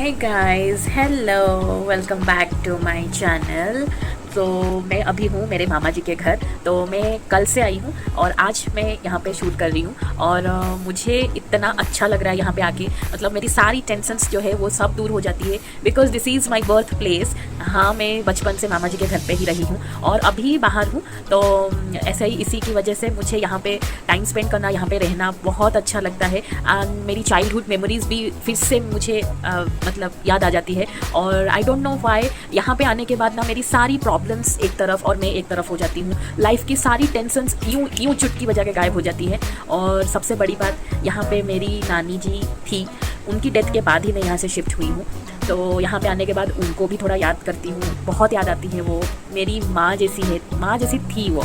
Hi guys, hello, welcome back to my channel. तो मैं अभी हूँ मेरे मामा जी के घर। तो मैं कल से आई हूँ और आज मैं यहाँ पे शूट कर रही हूँ और मुझे इतना अच्छा लग रहा है यहाँ पे आके। मतलब मेरी सारी टेंशन्स जो है वो सब दूर हो जाती है, because this is my birth place. हाँ, मैं बचपन से मामा जी के घर पे ही रही हूँ और अभी बाहर हूँ। तो ऐसे ही इसी की वजह से मुझे यहाँ पे टाइम स्पेंड करना, यहाँ पे रहना बहुत अच्छा लगता है। एंड मेरी चाइल्डहुड मेमोरीज़ भी फिर से मुझे मतलब याद आ जाती है। और आई डोंट नो व्हाई यहाँ पे आने के बाद ना मेरी सारी प्रॉब्लम्स एक तरफ और मैं एक तरफ हो जाती हूँ। लाइफ की सारी टेंशन्स यूँ यूँ चुटकी बजा के गायब हो जाती है। और सबसे बड़ी बात, यहाँ पे मेरी नानी जी थी, उनकी डेथ के बाद ही मैं यहाँ से शिफ्ट हुई हूँ। तो यहाँ पे आने के बाद उनको भी थोड़ा याद करती हूँ, बहुत याद आती है। वो मेरी माँ जैसी है, माँ जैसी थी वो,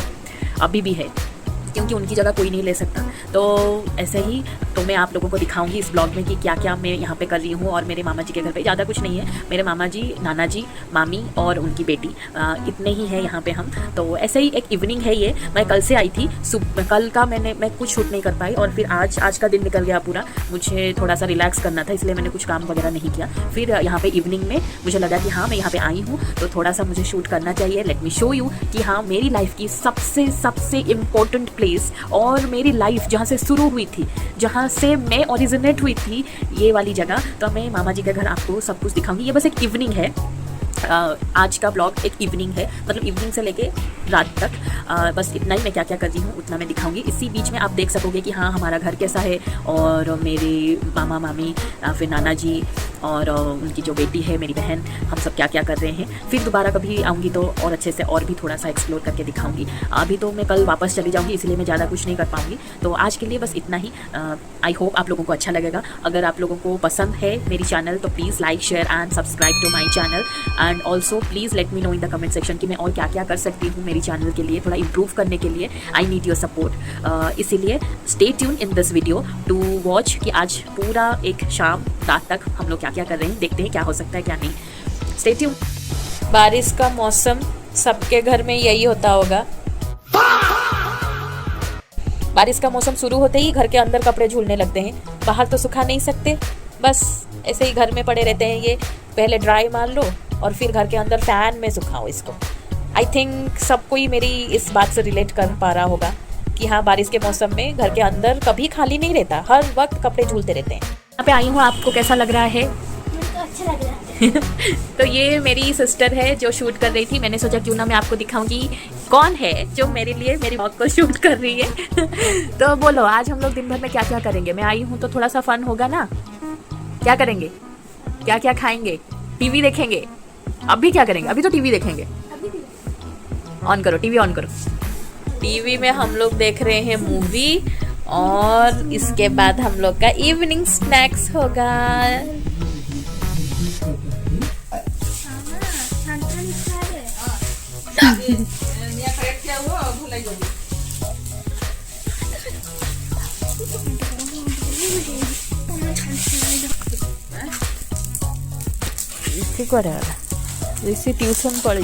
अभी भी है, क्योंकि उनकी जगह कोई नहीं ले सकता। तो ऐसे ही तो मैं आप लोगों को दिखाऊंगी इस ब्लॉग में कि क्या क्या मैं यहाँ पे कर रही हूँ। और मेरे मामा जी के घर पे ज़्यादा कुछ नहीं है, मेरे मामा जी, नाना जी, मामी और उनकी बेटी, इतने ही हैं यहाँ पे हम। तो ऐसे ही एक इवनिंग है ये। मैं कल से आई थी, कल का मैं कुछ शूट नहीं कर पाई और फिर आज का दिन निकल गया पूरा। मुझे थोड़ा सा रिलैक्स करना था, इसलिए मैंने कुछ काम वगैरह नहीं किया। फिर यहाँ पे इवनिंग में मुझे लगा कि हाँ, मैं यहाँ पे आई हूँ तो थोड़ा सा मुझे शूट करना चाहिए। लेट मी शो यू कि हाँ, मेरी लाइफ की सबसे सबसे इम्पोर्टेंट प्लेस और मेरी लाइफ जहाँ से शुरू हुई थी, जहाँ से मैं ओरिजिनेट हुई थी, ये वाली जगह। तो मैं मामा जी के घर आपको सब कुछ दिखाऊंगी। ये बस एक इवनिंग है, आज का ब्लॉग एक इवनिंग है, मतलब इवनिंग से लेके रात तक। बस इतना ही मैं क्या क्या कर रही हूँ उतना मैं दिखाऊंगी। इसी बीच में आप देख सकोगे कि हाँ, हमारा घर कैसा है और मेरे मामा मामी, फिर नाना जी और उनकी जो बेटी है, मेरी बहन, हम सब क्या क्या कर रहे हैं। फिर दोबारा कभी आऊँगी तो और अच्छे से और भी थोड़ा सा एक्सप्लोर करके दिखाऊंगी। अभी तो मैं कल वापस चली जाऊँगी, इसलिए मैं ज़्यादा कुछ नहीं कर पाऊँगी। तो आज के लिए बस इतना ही। आई होप आप लोगों को अच्छा लगेगा। अगर आप लोगों को पसंद है मेरी चैनल तो please like, share and subscribe to my channel. And also please let me know in the comment section कि मैं और क्या क्या कर सकती हूँ मेरी चैनल के लिए, थोड़ा इम्प्रूव करने के लिए। I need your support. इसीलिए stay tune in this video to watch कि आज पूरा एक शाम रात तक हम लोग क्या क्या कर रहे हैं, देखते हैं क्या हो सकता है क्या नहीं। Stay tune. बारिश का मौसम सबके घर में यही होता होगा। बारिश का मौसम शुरू होते ही घर के अंदर कपड़े झूलने लगते हैं, बाहर तो सुखा नहीं सकते, बस ऐसे ही घर में पड़े रहते हैं। ये पहले ड्राई मार लो और फिर घर के अंदर फैन में सुखाओ इसको। आई थिंक सब कोई मेरी इस बात से रिलेट कर पा रहा होगा कि हाँ, बारिश के मौसम में घर के अंदर कभी खाली नहीं रहता, हर वक्त कपड़े झूलते रहते हैं। यहाँ पे आई हूँ, आपको कैसा लग रहा है? मुझे तो अच्छा लग रहा है। तो ये मेरी सिस्टर है जो शूट कर रही थी। मैंने सोचा क्यों ना मैं आपको दिखाऊंगी कौन है जो मेरे लिए मेरी ब्लॉग को शूट कर रही है। तो बोलो, आज हम लोग दिन भर में क्या क्या करेंगे? मैं आई हूँ तो थोड़ा सा फन होगा ना। क्या करेंगे, क्या क्या खाएंगे, टीवी देखेंगे। अभी क्या करेंगे? अभी तो टीवी देखेंगे। ऑन करो, टीवी ऑन करो। टीवी में हम लोग देख रहे हैं मूवी और इसके बाद हम लोग का इवनिंग स्नैक्स होगा। इसी ट्यूशन पढ़ी।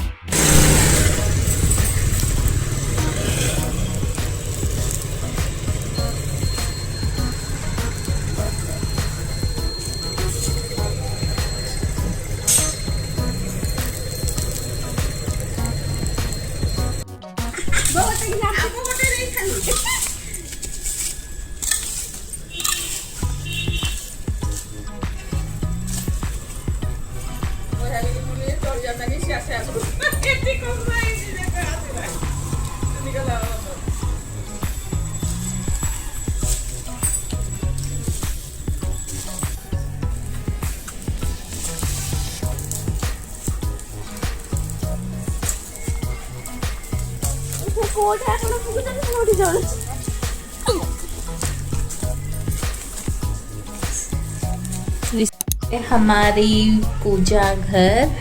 हमारी पूजा घर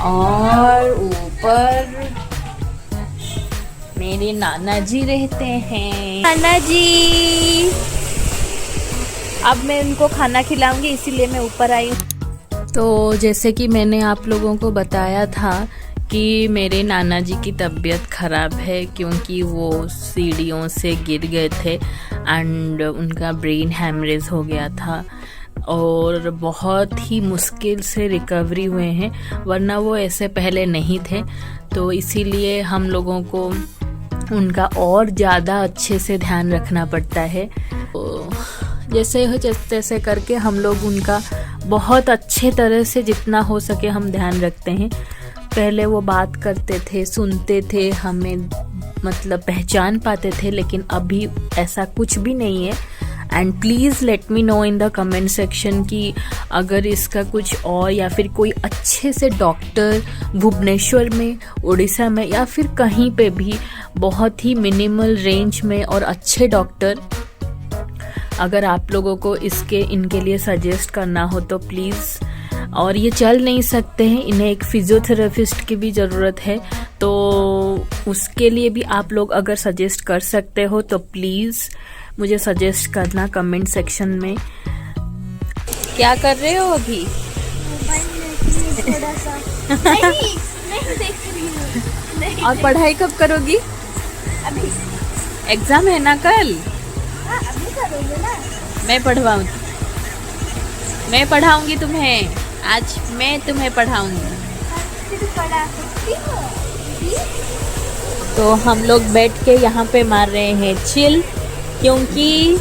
और ऊपर मेरे नाना जी रहते हैं। नाना जी, अब मैं उनको खाना खिलाऊंगी, इसीलिए मैं ऊपर आई हूँ। तो जैसे कि मैंने आप लोगों को बताया था कि मेरे नाना जी की तबीयत ख़राब है, क्योंकि वो सीढ़ियों से गिर गए थे एंड उनका ब्रेन हैमरेज हो गया था। और बहुत ही मुश्किल से रिकवरी हुए हैं, वरना वो ऐसे पहले नहीं थे। तो इसीलिए हम लोगों को उनका और ज़्यादा अच्छे से ध्यान रखना पड़ता है। तो जैसे तैसे करके हम लोग उनका बहुत अच्छे तरह से जितना हो सके हम ध्यान रखते हैं। पहले वो बात करते थे, सुनते थे, हमें मतलब पहचान पाते थे, लेकिन अभी ऐसा कुछ भी नहीं है। And please let me know in the comment section कि अगर इसका कुछ और या फिर कोई अच्छे से डॉक्टर भुवनेश्वर में, उड़ीसा में या फिर कहीं पे भी बहुत ही मिनिमल रेंज में और अच्छे डॉक्टर अगर आप लोगों को इनके लिए सजेस्ट करना हो तो प्लीज़। और ये चल नहीं सकते हैं, इन्हें एक फिजियोथेरेपिस्ट की भी ज़रूरत है, तो उसके लिए भी आप लोग अगर सजेस्ट कर सकते हो तो प्लीज़ मुझे सजेस्ट करना कमेंट सेक्शन में। क्या कर रहे हो अभी? थोड़ा सा नहीं देख रही हूँ। नहीं और पढ़ाई कब करोगी? अभी। एग्ज़ाम है ना कल? हाँ, अभी करोगे ना? मैं पढ़ाऊंगी तुम्हें, आज मैं तुम्हें पढ़ाऊंगी। फिर पढ़ा सकती हो? तो हम लोग बैठ के यहाँ पे मार रहे हैं चिल, क्योंकि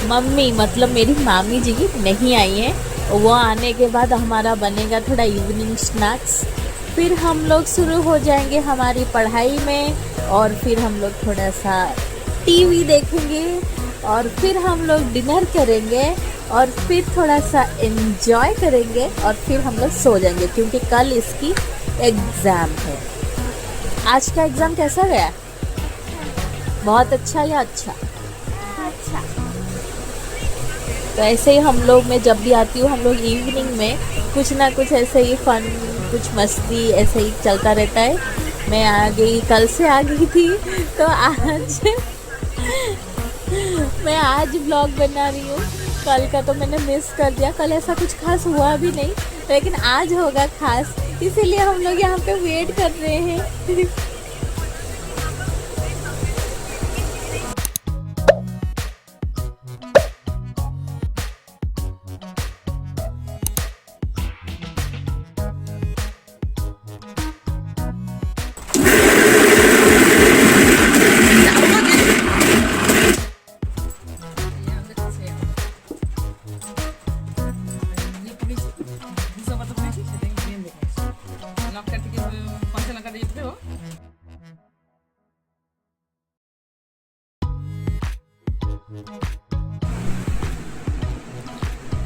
मम्मी मतलब मेरी मामी जी नहीं आई है। वो आने के बाद हमारा बनेगा थोड़ा इवनिंग स्नैक्स, फिर हम लोग शुरू हो जाएंगे हमारी पढ़ाई में, और फिर हम लोग थोड़ा सा टीवी देखेंगे, और फिर हम लोग डिनर करेंगे, और फिर थोड़ा सा एंजॉय करेंगे, और फिर हम लोग सो जाएंगे, क्योंकि कल इसकी एग्ज़ाम है। आज का एग्ज़ाम कैसा गया? बहुत अच्छा या अच्छा? अच्छा। तो ऐसे ही हम लोग, मैं जब भी आती हूँ हम लोग इवनिंग में कुछ ना कुछ ऐसे ही फन, कुछ मस्ती ऐसे ही चलता रहता है। मैं आ गई, कल से आ गई थी, तो आज मैं आज ब्लॉग बना रही हूँ। कल का तो मैंने मिस कर दिया, कल ऐसा कुछ खास हुआ भी नहीं, लेकिन आज होगा खास, इसीलिए हम लोग यहाँ पे वेट कर रहे हैं।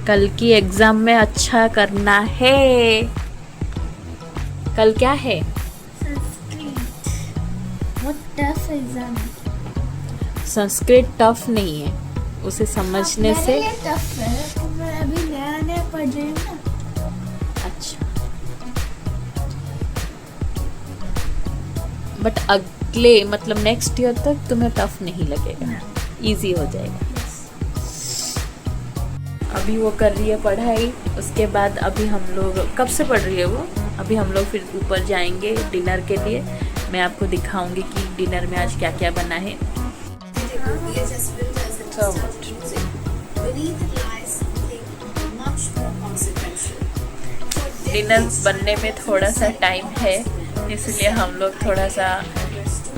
कल की एग्जाम में अच्छा करना है। कल क्या है? संस्कृत। बहुत टफ एग्जाम है। संस्कृत टफ नहीं है, उसे समझने से। मेरे लिए टफ है, तो मैं अभी नया नया पढ़ रही हूँ ना। अच्छा, बट अगले मतलब नेक्स्ट ईयर तक तुम्हें टफ नहीं लगेगा, इजी हो जाएगा। अभी वो कर रही है पढ़ाई, उसके बाद अभी हम लोग, कब से पढ़ रही है वो, अभी हम लोग फिर ऊपर जाएंगे डिनर के लिए। मैं आपको दिखाऊंगी कि डिनर में आज क्या क्या बना है। डिनर बनने में थोड़ा सा टाइम है, इसलिए हम लोग थोड़ा सा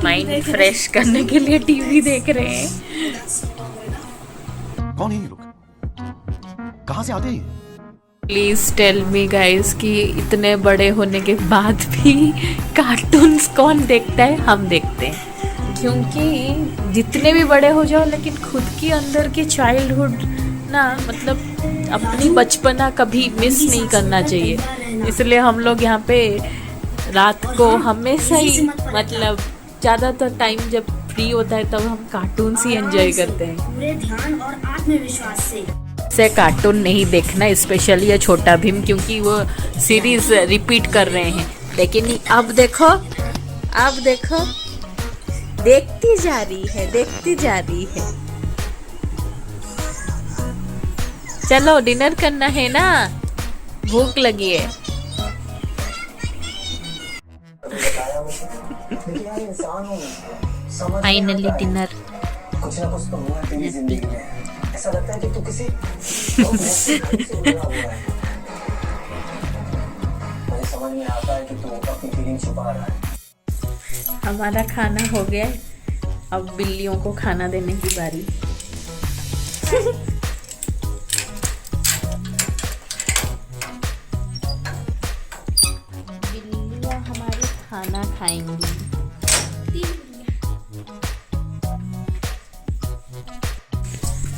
माइंड फ्रेश करने के लिए टीवी देख रहे हैं। कौन है ये लोग? कहाँ से आते हैं? प्लीज़ टेल मी गाइस कि इतने बड़े होने के बाद भी कार्टून्स कौन देखता है? हम देखते हैं, क्योंकि जितने भी बड़े हो जाओ लेकिन खुद की अंदर की चाइल्डहुड ना, मतलब अपनी बचपना कभी मिस नहीं करना चाहिए। इसलिए हम लोग यहाँ पे रात को हमेशा ही, मतलब ज़्यादातर टाइम जब फ्री होता है तब हम कार्टून्स ही एंजॉय करते हैं। पूरे ध्यान और आत्मविश्वास से कार्टून नहीं देखना, स्पेशली ये छोटा भीम, क्योंकि वो सीरीज रिपीट कर रहे हैं। लेकिन अब देखो, देखती जा रही है। चलो डिनर करना है ना, भूख लगी है। Finally dinner. कुछ ना कुछ तो हुआ तेरी जिंदगी में। ऐसा लगता है कि तू किसी मुझे समझ नहीं आता है कि तू अपनी फीलिंग छुपा रहा है। हमारा खाना हो गया है, अब बिल्लियों को खाना देने की बारी। बिल्लियाँ हमारे खाना खाएंगी।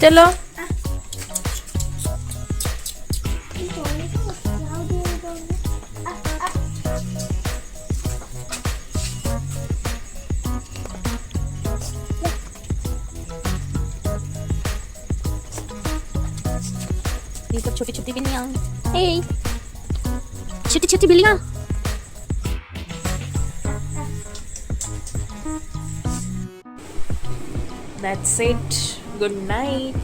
चलो ये सब छोटी छोटी बिल्लियाँ, हे छोटी छोटी बिल्लियाँ। That's it. Good night.